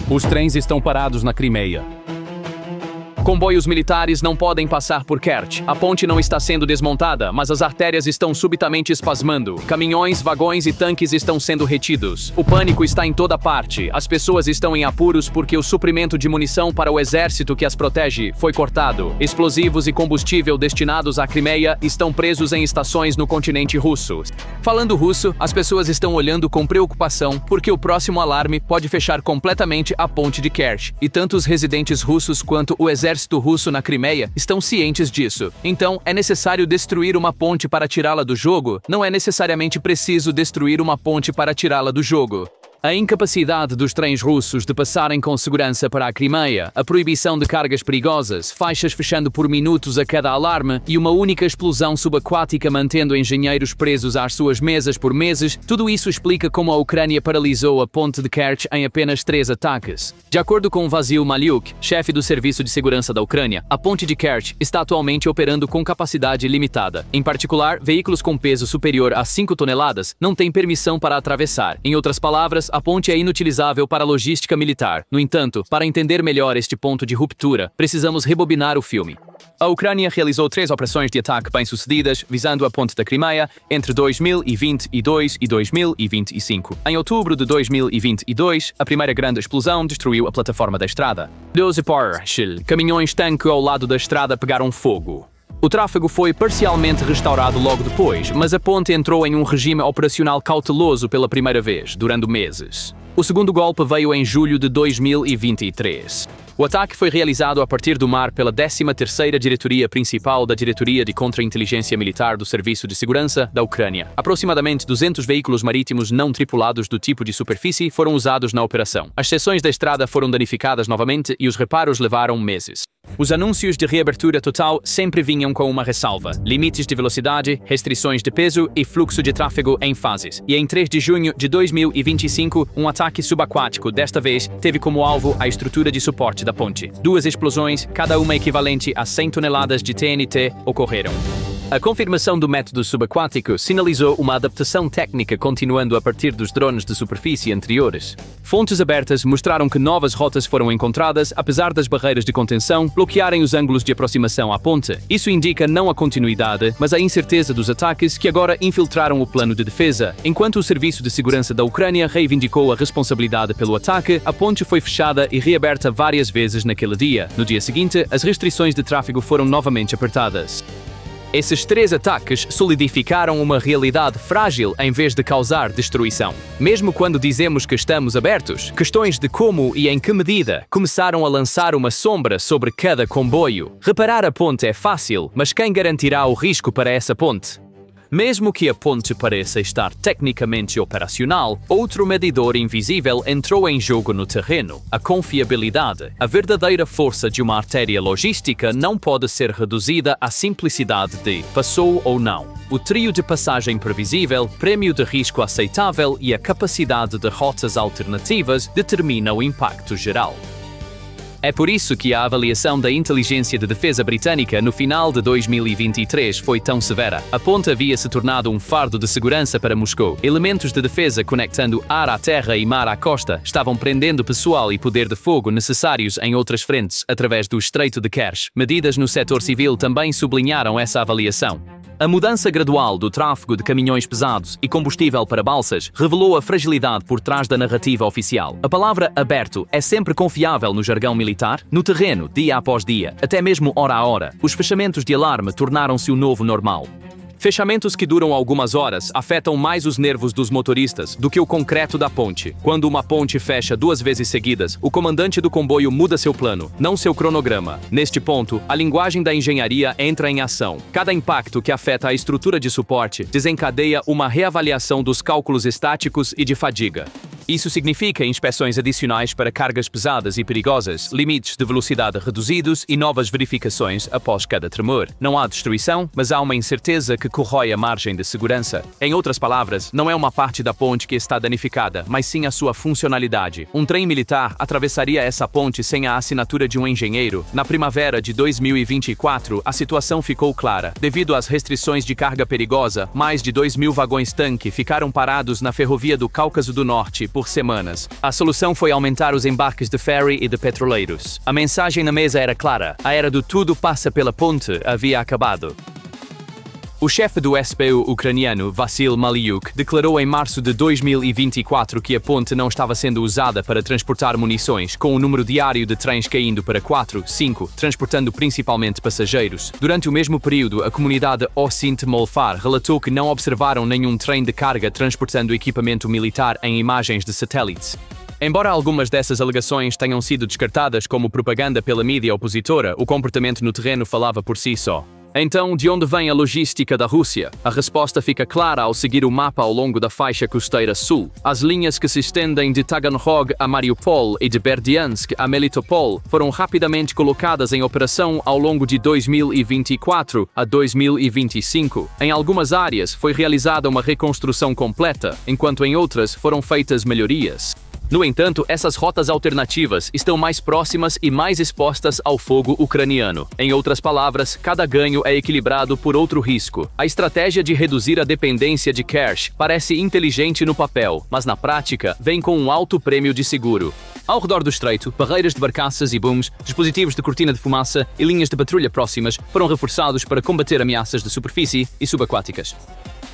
Os trens estão parados na Crimeia. Comboios militares não podem passar por Kerch. A ponte não está sendo desmontada, mas as artérias estão subitamente espasmando. Caminhões, vagões e tanques estão sendo retidos. O pânico está em toda parte. As pessoas estão em apuros porque o suprimento de munição para o exército que as protege foi cortado. Explosivos e combustível destinados à Crimeia estão presos em estações no continente russo. Falando russo, as pessoas estão olhando com preocupação porque o próximo alarme pode fechar completamente a ponte de Kerch. E tanto os residentes russos quanto o exército russo na Crimeia estão cientes disso. Então, é necessário destruir uma ponte para tirá-la do jogo? Não é necessariamente preciso destruir uma ponte para tirá-la do jogo. A incapacidade dos trens russos de passarem com segurança para a Crimeia, a proibição de cargas perigosas, faixas fechando por minutos a cada alarme e uma única explosão subaquática mantendo engenheiros presos às suas mesas por meses, tudo isso explica como a Ucrânia paralisou a ponte de Kerch em apenas 3 ataques. De acordo com Vasil Maliuk, chefe do Serviço de Segurança da Ucrânia, a ponte de Kerch está atualmente operando com capacidade limitada. Em particular, veículos com peso superior a 5 toneladas não têm permissão para atravessar. Em outras palavras, a ponte é inutilizável para a logística militar. No entanto, para entender melhor este ponto de ruptura, precisamos rebobinar o filme. A Ucrânia realizou 3 operações de ataque bem-sucedidas visando a ponte da Crimeia entre 2022 e 2025. Em outubro de 2022, a primeira grande explosão destruiu a plataforma da estrada. 12 caminhões-tanque ao lado da estrada pegaram fogo. O tráfego foi parcialmente restaurado logo depois, mas a ponte entrou em um regime operacional cauteloso pela primeira vez, durante meses. O segundo golpe veio em julho de 2023. O ataque foi realizado a partir do mar pela 13ª Diretoria Principal da Diretoria de Contra-Inteligência Militar do Serviço de Segurança da Ucrânia. Aproximadamente 200 veículos marítimos não tripulados do tipo de superfície foram usados na operação. As seções da estrada foram danificadas novamente e os reparos levaram meses. Os anúncios de reabertura total sempre vinham com uma ressalva: limites de velocidade, restrições de peso e fluxo de tráfego em fases. E em 3 de junho de 2025, um ataque subaquático, desta vez, teve como alvo a estrutura de suporte da ponte. 2 explosões, cada uma equivalente a 100 toneladas de TNT, ocorreram. A confirmação do método subaquático sinalizou uma adaptação técnica continuando a partir dos drones de superfície anteriores. Fontes abertas mostraram que novas rotas foram encontradas, apesar das barreiras de contenção bloquearem os ângulos de aproximação à ponte. Isso indica não a continuidade, mas a incerteza dos ataques que agora infiltraram o plano de defesa. Enquanto o Serviço de Segurança da Ucrânia reivindicou a responsabilidade pelo ataque, a ponte foi fechada e reaberta várias vezes naquele dia. No dia seguinte, as restrições de tráfego foram novamente apertadas. Esses 3 ataques solidificaram uma realidade frágil em vez de causar destruição. Mesmo quando dizemos que estamos abertos, questões de como e em que medida começaram a lançar uma sombra sobre cada comboio. Reparar a ponte é fácil, mas quem garantirá o risco para essa ponte? Mesmo que a ponte pareça estar tecnicamente operacional, outro medidor invisível entrou em jogo no terreno: a confiabilidade. A verdadeira força de uma artéria logística não pode ser reduzida à simplicidade de passou ou não. O trio de passagem previsível, prêmio de risco aceitável e a capacidade de rotas alternativas determina o impacto geral. É por isso que a avaliação da inteligência de defesa britânica no final de 2023 foi tão severa. A ponte havia se tornado um fardo de segurança para Moscou. Elementos de defesa conectando ar à terra e mar à costa estavam prendendo pessoal e poder de fogo necessários em outras frentes, através do Estreito de Kerch. Medidas no setor civil também sublinharam essa avaliação. A mudança gradual do tráfego de caminhões pesados e combustível para balsas revelou a fragilidade por trás da narrativa oficial. A palavra aberto é sempre confiável no jargão militar? No terreno, dia após dia, até mesmo hora a hora, os fechamentos de alarme tornaram-se o novo normal. Fechamentos que duram algumas horas afetam mais os nervos dos motoristas do que o concreto da ponte. Quando uma ponte fecha 2 vezes seguidas, o comandante do comboio muda seu plano, não seu cronograma. Neste ponto, a linguagem da engenharia entra em ação. Cada impacto que afeta a estrutura de suporte desencadeia uma reavaliação dos cálculos estáticos e de fadiga. Isso significa inspeções adicionais para cargas pesadas e perigosas, limites de velocidade reduzidos e novas verificações após cada tremor. Não há destruição, mas há uma incerteza que corrói a margem de segurança. Em outras palavras, não é uma parte da ponte que está danificada, mas sim a sua funcionalidade. Um trem militar atravessaria essa ponte sem a assinatura de um engenheiro. Na primavera de 2024, a situação ficou clara. Devido às restrições de carga perigosa, mais de 2.000 vagões-tanque ficaram parados na ferrovia do Cáucaso do Norte por semanas. A solução foi aumentar os embarques de ferry e de petroleiros. A mensagem na mesa era clara: a era do tudo passa pela ponte havia acabado. O chefe do SBU ucraniano, Vassil Maliuk, declarou em março de 2024 que a ponte não estava sendo usada para transportar munições, com o número diário de trens caindo para 4, 5, transportando principalmente passageiros. Durante o mesmo período, a comunidade Ocint Molfar relatou que não observaram nenhum trem de carga transportando equipamento militar em imagens de satélites. Embora algumas dessas alegações tenham sido descartadas como propaganda pela mídia opositora, o comportamento no terreno falava por si só. Então, de onde vem a logística da Rússia? A resposta fica clara ao seguir o mapa ao longo da faixa costeira sul. As linhas que se estendem de Taganrog a Mariupol e de Berdyansk a Melitopol foram rapidamente colocadas em operação ao longo de 2024 a 2025. Em algumas áreas foi realizada uma reconstrução completa, enquanto em outras foram feitas melhorias. No entanto, essas rotas alternativas estão mais próximas e mais expostas ao fogo ucraniano. Em outras palavras, cada ganho é equilibrado por outro risco. A estratégia de reduzir a dependência de Kerch parece inteligente no papel, mas na prática vem com um alto prêmio de seguro. Ao redor do estreito, barreiras de barcaças e booms, dispositivos de cortina de fumaça e linhas de patrulha próximas foram reforçados para combater ameaças de superfície e subaquáticas.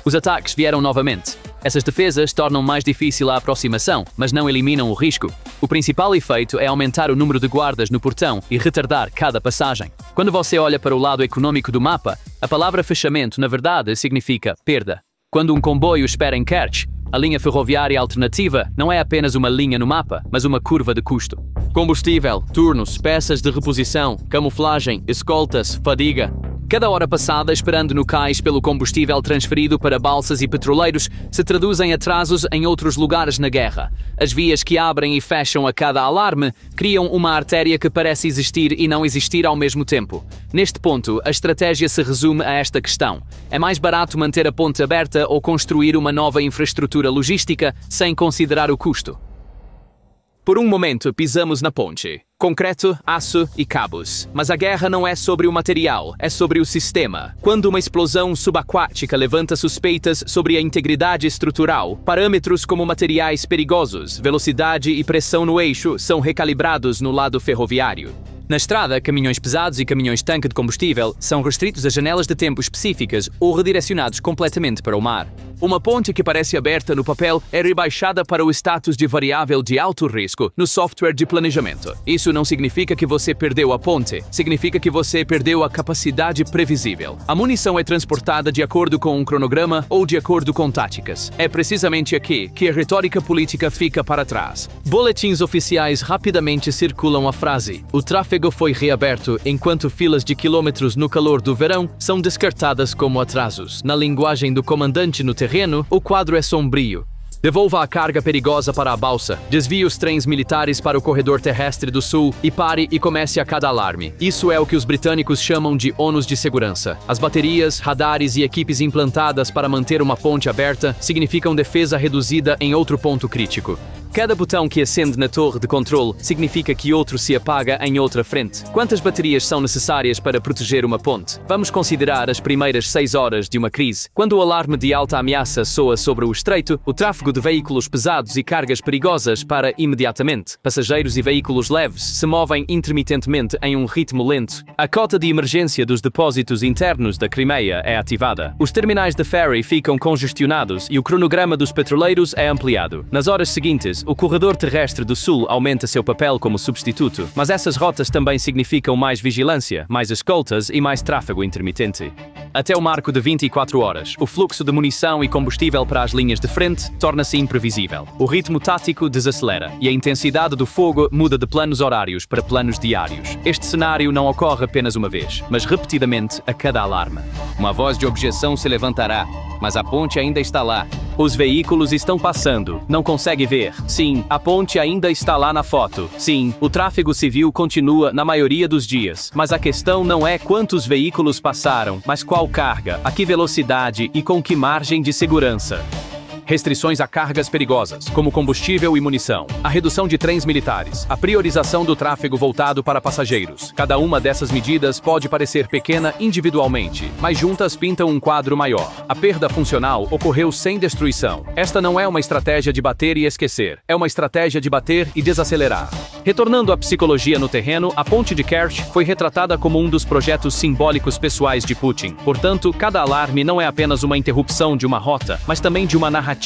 Os ataques vieram novamente. Essas defesas tornam mais difícil a aproximação, mas não eliminam o risco. O principal efeito é aumentar o número de guardas no portão e retardar cada passagem. Quando você olha para o lado econômico do mapa, a palavra fechamento, na verdade, significa perda. Quando um comboio espera em Kerch, a linha ferroviária alternativa não é apenas uma linha no mapa, mas uma curva de custo. Combustível, turnos, peças de reposição, camuflagem, escoltas, fadiga. Cada hora passada esperando no cais pelo combustível transferido para balsas e petroleiros se traduz em atrasos em outros lugares na guerra. As vias que abrem e fecham a cada alarme criam uma artéria que parece existir e não existir ao mesmo tempo. Neste ponto, a estratégia se resume a esta questão: é mais barato manter a ponte aberta ou construir uma nova infraestrutura logística sem considerar o custo? Por um momento pisamos na ponte. Concreto, aço e cabos. Mas a guerra não é sobre o material, é sobre o sistema. Quando uma explosão subaquática levanta suspeitas sobre a integridade estrutural, parâmetros como materiais perigosos, velocidade e pressão no eixo são recalibrados no lado ferroviário. Na estrada, caminhões pesados e caminhões-tanque de combustível são restritos a janelas de tempo específicas ou redirecionados completamente para o mar. Uma ponte que parece aberta no papel é rebaixada para o status de variável de alto risco no software de planejamento. Isso não significa que você perdeu a ponte, significa que você perdeu a capacidade previsível. A munição é transportada de acordo com um cronograma ou de acordo com táticas. É precisamente aqui que a retórica política fica para trás. Boletins oficiais rapidamente circulam a frase: o tráfego foi reaberto, enquanto filas de quilômetros no calor do verão são descartadas como atrasos. Na linguagem do comandante no terreno, o quadro é sombrio. Devolva a carga perigosa para a balsa, desvie os trens militares para o corredor terrestre do sul e pare e comece a cada alarme. Isso é o que os britânicos chamam de ônus de segurança. As baterias, radares e equipes implantadas para manter uma ponte aberta significam defesa reduzida em outro ponto crítico. Cada botão que acende na torre de controle significa que outro se apaga em outra frente. Quantas baterias são necessárias para proteger uma ponte? Vamos considerar as primeiras 6 horas de uma crise. Quando o alarme de alta ameaça soa sobre o estreito, o tráfego de veículos pesados e cargas perigosas para imediatamente. Passageiros e veículos leves se movem intermitentemente em um ritmo lento. A cota de emergência dos depósitos internos da Crimeia é ativada. Os terminais de ferry ficam congestionados e o cronograma dos petroleiros é ampliado. Nas horas seguintes, o corredor terrestre do sul aumenta seu papel como substituto, mas essas rotas também significam mais vigilância, mais escoltas e mais tráfego intermitente. Até o marco de 24 horas, o fluxo de munição e combustível para as linhas de frente torna-se imprevisível. O ritmo tático desacelera e a intensidade do fogo muda de planos horários para planos diários. Este cenário não ocorre apenas uma vez, mas repetidamente a cada alarme. Uma voz de objeção se levantará, mas a ponte ainda está lá. Os veículos estão passando. Não consegue ver. Sim, a ponte ainda está lá na foto. Sim, o tráfego civil continua na maioria dos dias. Mas a questão não é quantos veículos passaram, mas qual carga, a que velocidade e com que margem de segurança. restrições a cargas perigosas, como combustível e munição, a redução de trens militares, a priorização do tráfego voltado para passageiros. Cada uma dessas medidas pode parecer pequena individualmente, mas juntas pintam um quadro maior. A perda funcional ocorreu sem destruição. Esta não é uma estratégia de bater e esquecer, é uma estratégia de bater e desacelerar. Retornando à psicologia no terreno, a ponte de Kerch foi retratada como um dos projetos simbólicos pessoais de Putin. Portanto, cada alarme não é apenas uma interrupção de uma rota, mas também de uma narrativa.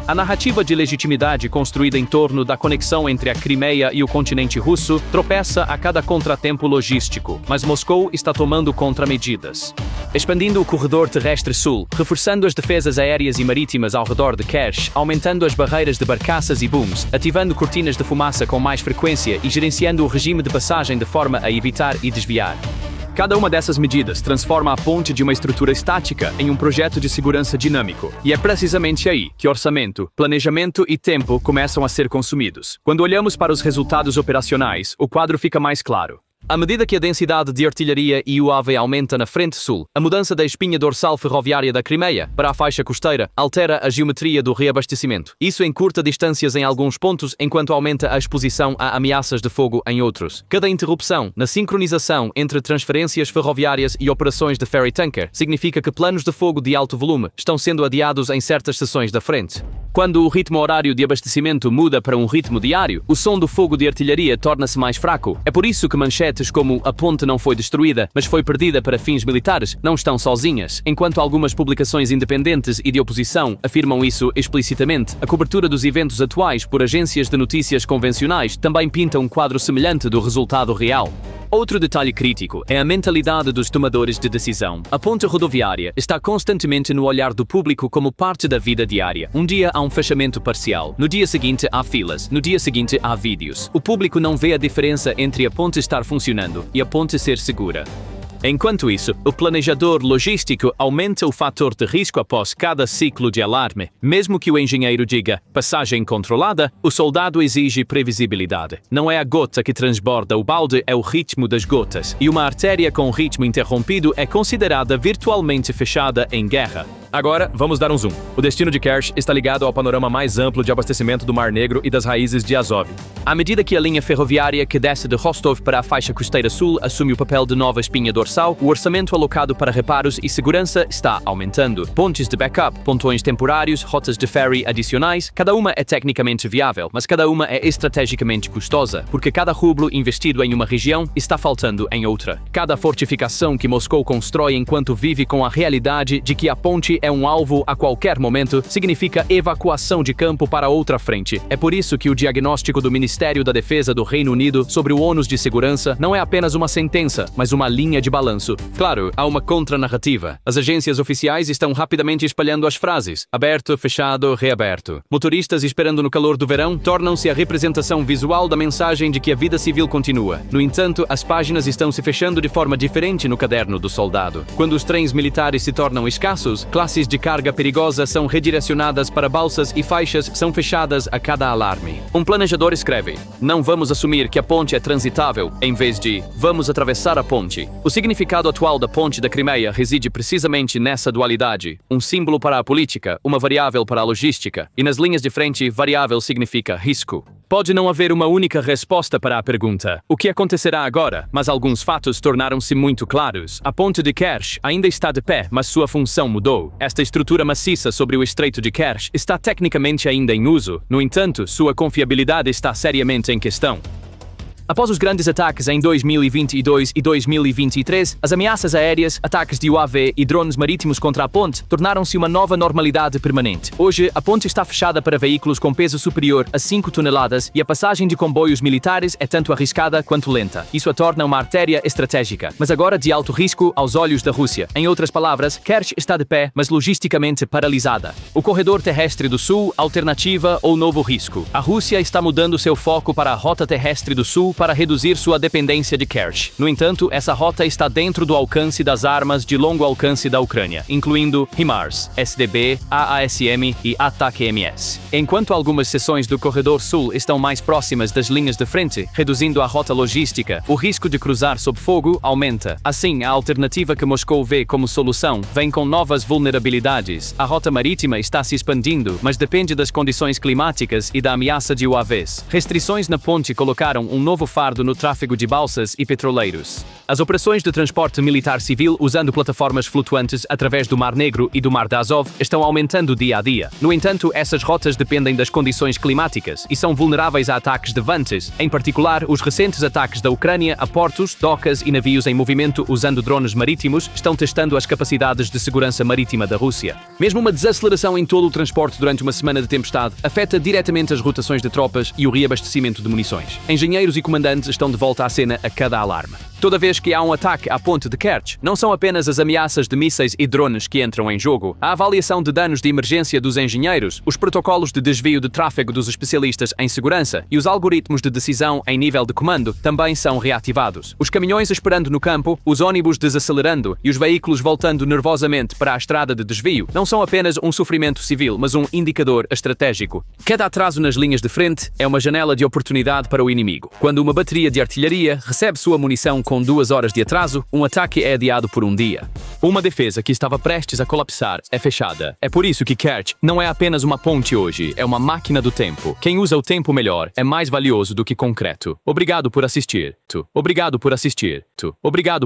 A narrativa de legitimidade construída em torno da conexão entre a Crimeia e o continente russo tropeça a cada contratempo logístico, mas Moscou está tomando contramedidas. Expandindo o corredor terrestre sul, reforçando as defesas aéreas e marítimas ao redor de Kerch, aumentando as barreiras de barcaças e booms, ativando cortinas de fumaça com mais frequência e gerenciando o regime de passagem de forma a evitar e desviar. Cada uma dessas medidas transforma a ponte de uma estrutura estática em um projeto de segurança dinâmico. E é precisamente aí que orçamento, planejamento e tempo começam a ser consumidos. Quando olhamos para os resultados operacionais, o quadro fica mais claro. À medida que a densidade de artilharia e UAV aumenta na frente sul, a mudança da espinha dorsal ferroviária da Crimeia para a faixa costeira altera a geometria do reabastecimento. Isso encurta distâncias em alguns pontos, enquanto aumenta a exposição a ameaças de fogo em outros. Cada interrupção na sincronização entre transferências ferroviárias e operações de ferry tanker significa que planos de fogo de alto volume estão sendo adiados em certas seções da frente. Quando o ritmo horário de abastecimento muda para um ritmo diário, o som do fogo de artilharia torna-se mais fraco. É por isso que manchetes como "a ponte não foi destruída, mas foi perdida para fins militares" não estão sozinhas. Enquanto algumas publicações independentes e de oposição afirmam isso explicitamente, a cobertura dos eventos atuais por agências de notícias convencionais também pinta um quadro semelhante do resultado real. Outro detalhe crítico é a mentalidade dos tomadores de decisão. A ponte rodoviária está constantemente no olhar do público como parte da vida diária. Um dia há um fechamento parcial, no dia seguinte há filas, no dia seguinte há vídeos. O público não vê a diferença entre a ponte estar funcionando e a ponte ser segura. Enquanto isso, o planejador logístico aumenta o fator de risco após cada ciclo de alarme. Mesmo que o engenheiro diga "passagem controlada", o soldado exige previsibilidade. Não é a gota que transborda o balde, é o ritmo das gotas. E uma artéria com ritmo interrompido é considerada virtualmente fechada em guerra. Agora, vamos dar um zoom. O destino de Kerch está ligado ao panorama mais amplo de abastecimento do Mar Negro e das raízes de Azov. À medida que a linha ferroviária que desce de Rostov para a faixa costeira sul assume o papel de nova espinha dorsal, o orçamento alocado para reparos e segurança está aumentando. Pontes de backup, pontões temporários, rotas de ferry adicionais, cada uma é tecnicamente viável, mas cada uma é estrategicamente custosa, porque cada rublo investido em uma região está faltando em outra. Cada fortificação que Moscou constrói enquanto vive com a realidade de que a ponte é um alvo a qualquer momento, significa evacuação de campo para outra frente. É por isso que o diagnóstico do Ministério da Defesa do Reino Unido sobre o ônus de segurança não é apenas uma sentença, mas uma linha de balanço. Claro, há uma contranarrativa. As agências oficiais estão rapidamente espalhando as frases aberto, fechado, reaberto. Motoristas esperando no calor do verão tornam-se a representação visual da mensagem de que a vida civil continua. No entanto, as páginas estão se fechando de forma diferente no caderno do soldado. Quando os trens militares se tornam escassos, classes de carga perigosa são redirecionadas para balsas e faixas são fechadas a cada alarme. Um planejador escreve: "Não vamos assumir que a ponte é transitável, em vez de vamos atravessar a ponte." O significado atual da ponte da Crimeia reside precisamente nessa dualidade. Um símbolo para a política, uma variável para a logística. E nas linhas de frente, variável significa risco. Pode não haver uma única resposta para a pergunta "o que acontecerá agora?", mas alguns fatos tornaram-se muito claros. A ponte de Kerch ainda está de pé, mas sua função mudou. Esta estrutura maciça sobre o Estreito de Kerch está tecnicamente ainda em uso. No entanto, sua confiabilidade está seriamente em questão. Após os grandes ataques em 2022 e 2023, as ameaças aéreas, ataques de UAV e drones marítimos contra a ponte tornaram-se uma nova normalidade permanente. Hoje, a ponte está fechada para veículos com peso superior a 5 toneladas e a passagem de comboios militares é tanto arriscada quanto lenta. Isso a torna uma artéria estratégica, mas agora de alto risco aos olhos da Rússia. Em outras palavras, Kerch está de pé, mas logisticamente paralisada. O corredor terrestre do sul, alternativa ou novo risco. A Rússia está mudando seu foco para a rota terrestre do sul para reduzir sua dependência de Kerch. No entanto, essa rota está dentro do alcance das armas de longo alcance da Ucrânia, incluindo HIMARS, SDB, AASM e ATAK-MS. Enquanto algumas seções do Corredor Sul estão mais próximas das linhas de frente, reduzindo a rota logística, o risco de cruzar sob fogo aumenta. Assim, a alternativa que Moscou vê como solução vem com novas vulnerabilidades. A rota marítima está se expandindo, mas depende das condições climáticas e da ameaça de UAVs. Restrições na ponte colocaram um novo fardo no tráfego de balsas e petroleiros. As operações de transporte militar civil usando plataformas flutuantes através do Mar Negro e do Mar de Azov estão aumentando dia a dia. No entanto, essas rotas dependem das condições climáticas e são vulneráveis a ataques de vantes, em particular os recentes ataques da Ucrânia a portos, docas e navios em movimento usando drones marítimos estão testando as capacidades de segurança marítima da Rússia. Mesmo uma desaceleração em todo o transporte durante uma semana de tempestade afeta diretamente as rotações de tropas e o reabastecimento de munições. Engenheiros e comandantes estão de volta à cena a cada alarme. Toda vez que há um ataque à ponte de Kerch, não são apenas as ameaças de mísseis e drones que entram em jogo. A avaliação de danos de emergência dos engenheiros, os protocolos de desvio de tráfego dos especialistas em segurança e os algoritmos de decisão em nível de comando também são reativados. Os caminhões esperando no campo, os ônibus desacelerando e os veículos voltando nervosamente para a estrada de desvio não são apenas um sofrimento civil, mas um indicador estratégico. Cada atraso nas linhas de frente é uma janela de oportunidade para o inimigo. Quando uma bateria de artilharia recebe sua munição com 2 horas de atraso, um ataque é adiado por um dia. Uma defesa que estava prestes a colapsar é fechada. É por isso que Kerch não é apenas uma ponte hoje, é uma máquina do tempo. Quem usa o tempo melhor é mais valioso do que concreto. Obrigado por assistir. Obrigado por assistir. Obrigado.